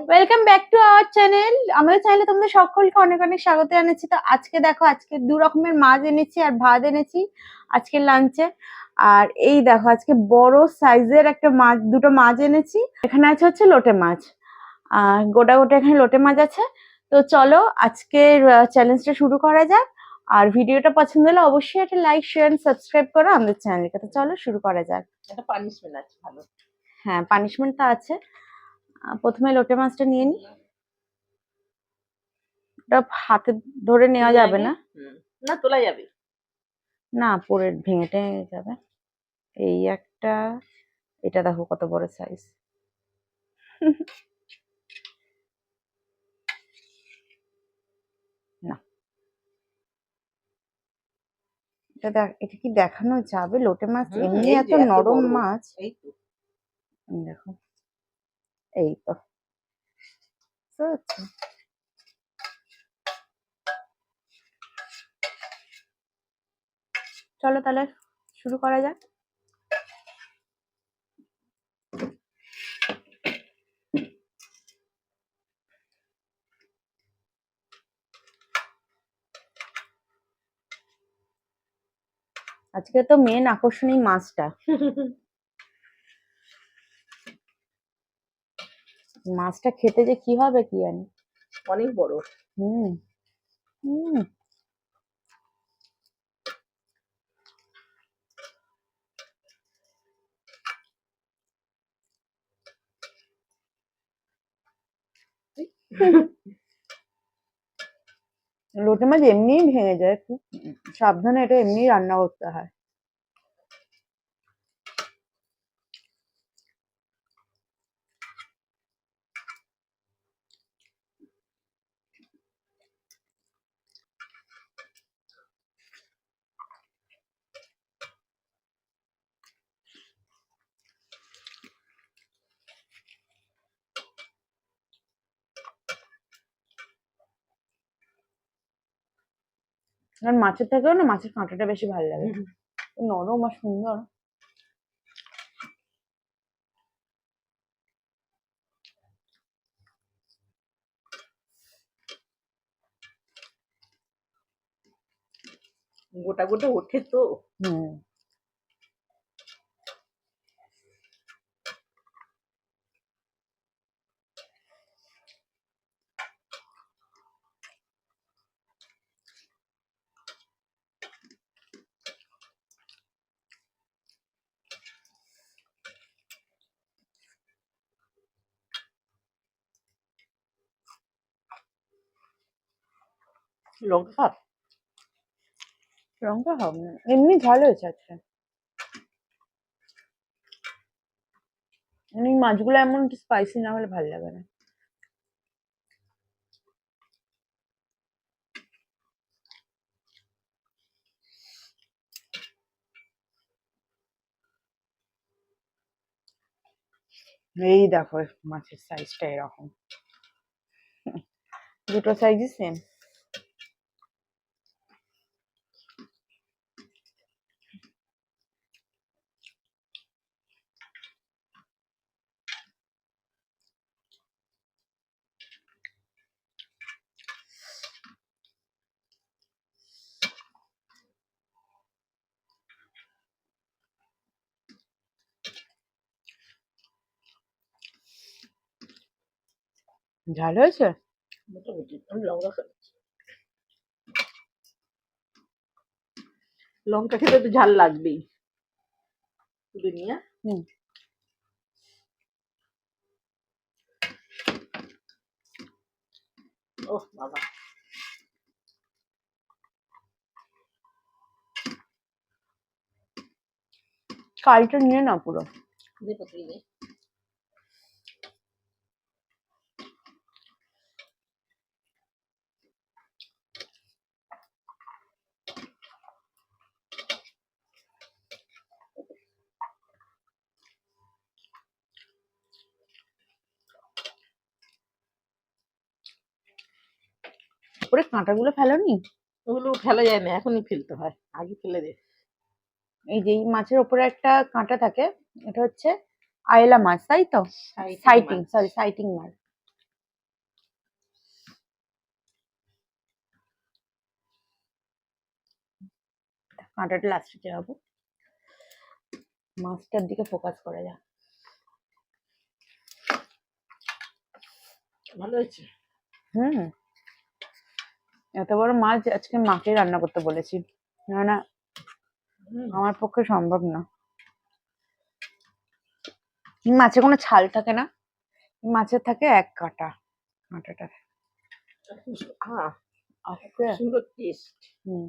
Welcome back to our channel. আমাদের চ্যানেলে তোমাদের সকলকে অনেক অনেক স্বাগত জানাচ্ছি। তো আজকে দেখো, আজকে দু রকমের মাছ এনেছি আর ভাত এনেছি আজকের লাঞ্চে। আর এই দেখো, আজকে বড় সাইজের একটা মাছ, দুটো মাছ এনেছি। এখানে আছে হচ্ছে লোটে মাছ, আর গোটা গোটা এখানে লোটে মাছ আছে। তো চলো আজকের চ্যালেঞ্জটা শুরু করা যাক। আর ভিডিওটা পছন্দ হলে অবশ্যই একটা লাইক, শেয়ার, সাবস্ক্রাইব করো আমাদের চ্যানেলকে। তো চলো শুরু করা যাক। একটা পানিশমেন্ট আছে ভালো। হ্যাঁ, পানিশমেন্টটা আছে। প্রথমে লোটে মাছটা নিয়ে নি। ওটা হাতে ধরে নেওয়া যাবে না? না, তোলা যাবে না, পরে ভেঙে টেঙে যাবে। এই একটা, এটা দেখো কত বড় সাইজ। না, এটা কি দেখানো যাবে? লোটে মাছ এমনি এত নরম মাছ। দেখো, এই তো চলো তাহলে শুরু করা যাক। আজকে তো মেন আকর্ষণ এই মাছটা। মাছটা খেতে যে কি হবে কি জানি। অনেক বড়। হুম হুম লোটে মাছ এমনিই ভেঙে যায়, খুব সাবধানে এটা এমনি রান্না করতে হয়। আর মাছের থেকেও না মাছের কাঁটাটা বেশি ভালো লাগে, নরম আর সুন্দর। গোটা গোটা ওঠে তো। লঙ্কা লঙ্কা হবে না, এমনি ঝাল হয়েছে আজকে। এই মাছগুলো এমন স্পাইসি না হলে ভালো লাগে না। এই দেখো মাছের সাইজটা এরকম, দুটো সাইজই সেম। ঝাল হয়েছে মোটামুটি। আমি লঙ্কা খাচ্ছি, লঙ্কা খেতে তো ঝাল লাগবেই। তুলে নিয়ে ওহ বাবা, কালটা নিয়ে না পুরো। উপরে কাঁটাগুলো ফেলোনি? ওগুলো ফেলা যায় না, এখনই ফেলতে হয়, আগে ফেলে দে। এই যে এই মাছের উপরে একটা কাঁটা থাকে, এটা হচ্ছে আয়লা মাছ, তাই তো? সাইটিং, মাছ। সরি, সাইটিং মাছ। কাঁটাটা লাস্টে চাপাবো, মাছটার দিকে ফোকাস করা যায়। ভালো হয়েছে। হুম, এত বড় মাছ আজকে মাকে রান্না করতে বলেছি, না আমার পক্ষে সম্ভব না। মাছে কোনো ছাল থাকে না, মাছের থাকে এক কাঁটা, কাঁটাটা আস্তে। সুন্দর টেস্ট। হুম,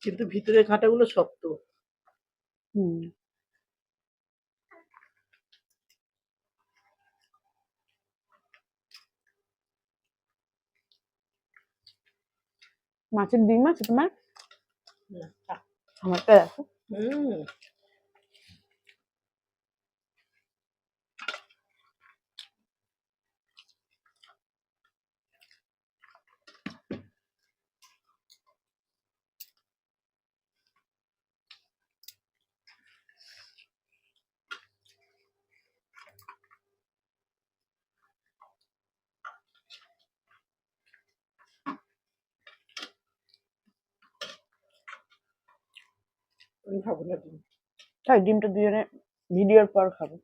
কিন্তু ভিতরের কাঁটাগুলো শক্ত। হুম। মাছের ডিম আছে তোমার? না, থাক। আমারটা দেখো। হুম। আমি খাবো না ডিম। তাই ডিমটা দুজনে ভিডিওর পর খাবো।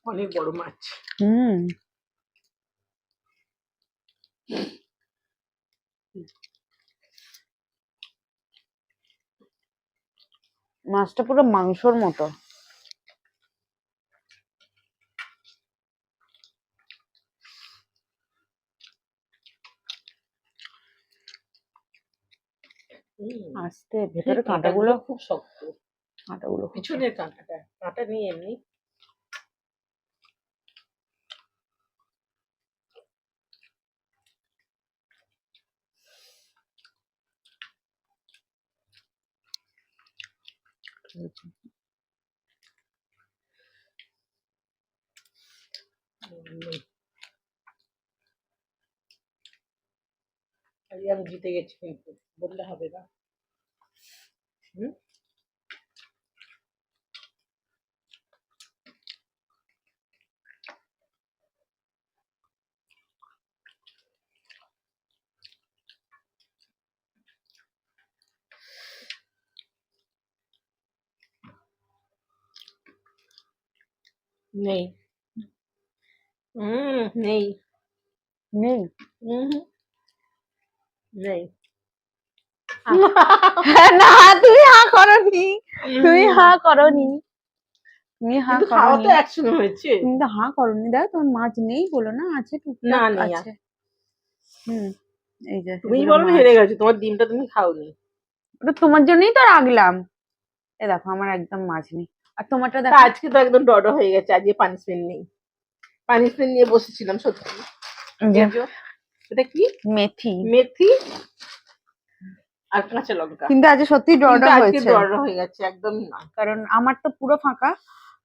অনেক বড় মাছ। হুম, মাছটা পুরো মাংসর মতো। আস্তে, ভেতরে কাঁটাগুলো খুব শক্ত। কাঁটাগুলো খুব পিছনের কাঁটাটা, কাঁটা নেই এমনি। শক্ত। আজকে আমি জিতে গেছি, কিন্তু বললে হবে না। হুম। নেই। নেই। নেই। নেই। না, তুমি হা করনি, তুমি হা করনি, তুমি হা কিন্তু খাওয়া তো করনি, একসঙ্গে হয়েছে। তুমি তো হা করনি। দেখো তোমার মাছ নেই বলো না, আছে না, টুকটাক নেই আছে। হুম, এই যে তুমি এগুলো বরং মাছ। হেরে গেছো, তোমার ডিমটা তুমি খাওনি। ওটা তোমার জন্যই তো রাখলাম। এ দেখো আমার একদম মাছ নেই, আর তোমারটা তা দেখো। আজকে তো একদম ডড হয়ে গেছে, আজকে পানিশমেন্ট নেই। পানিশমেন্ট নিয়ে বসেছিলাম সত্যি। যে এটা কি? মেথি। মেথি আর কাঁচা লঙ্কা। কিন্তু আজ সত্যি কিন্তু ডরডর আজকে হয়েছে, ডড হয়ে গেছে, একদমই না। কারণ আমার তো পুরো ফাঁকা,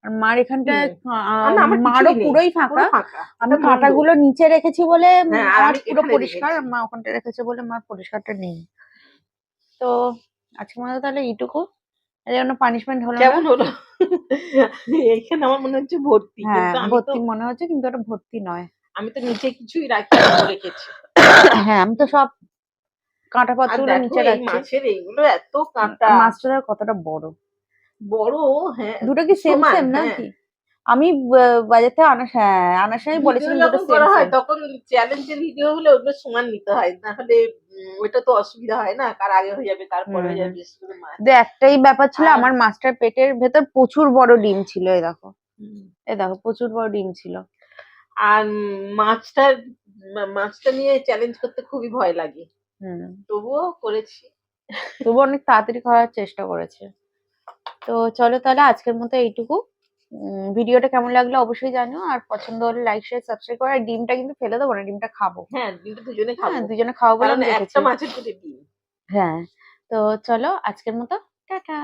আর মার এখানটায় না, আমার মারও কিছুই নেই, পুরোই পুরো ফাঁকা। ফাঁকা। আমি এটা মন্দ। কাঁটাগুলো নিচে রেখেছি বলে হ্যাঁ, আর আমার আমি পুরো এখানে পরিষ্কার, রেখেছি। আর মা ওখানটা রেখেছে বলে মার পরিষ্কারটা নেই। তো আজকে মতো তাহলে এইটুকু, এর জন্য পানিশমেন্ট হলো না। কেমন হলো? এখানে আমার মনে হচ্ছে ভর্তি, হ্যাঁ, কিন্তু আমি তো ভর্তি মনে হচ্ছে, কিন্তু ওটা ভর্তি নয়। আমি তো নিচে কিছুই রাখি না, রেখেছি। হ্যাঁ, আমি তো সব কাঁটা আর পাত্রগুলো দেখো নিচে এই রাখছি। মাছের এইগুলো এত কাঁটা। মাছটা দেখো কতটা বড়। বড়, হ্যাঁ দুটো কি সেম সমান, সেম হ্যাঁ। নাকি? আমি বাজার থেকে আনার সময় ভিডিও বলেছিলাম দুটো যখন সেম করা হয় সেম। তখন চ্যালেঞ্জের ভিডিও হলে ওগুলো সমান নিতে হয়, না হলে ওইটা তো অসুবিধা হয় না, কার আগে হয়ে যাবে কার পরে হুম হয়ে যাবে, হুম। বিশেষ করে মাছ। যে একটাই ব্যাপার ছিল, আর আমার মাছটার পেটের ভেতর প্রচুর বড় ডিম ছিল, এই দেখো, হুম, এই দেখো প্রচুর বড় ডিম ছিল। আর মাছটা নিয়ে চ্যালেঞ্জ করতে খুবই ভয় লাগে, হুম। তবুও করেছি। তবু অনেক তাড়াতাড়ি করার চেষ্টা করেছে। তো চলো তাহলে আজকের মতো এইটুকু। ভিডিওটা কেমন লাগলো অবশ্যই জানিও, আর পছন্দ হলে লাইক শেয়ার সাবস্ক্রাইব করো। আর ডিমটা কিন্তু ফেলে দেবো না, ডিমটা খাবো। হ্যাঁ, ডিমটা দুজনে হ্যাঁ, খাবো, দুজনে খাবো বলে কারণ আমি একটা রেখেছি। মাছের পেটে ডিম। হ্যাঁ। তো চলো আজকের মতো টাটা।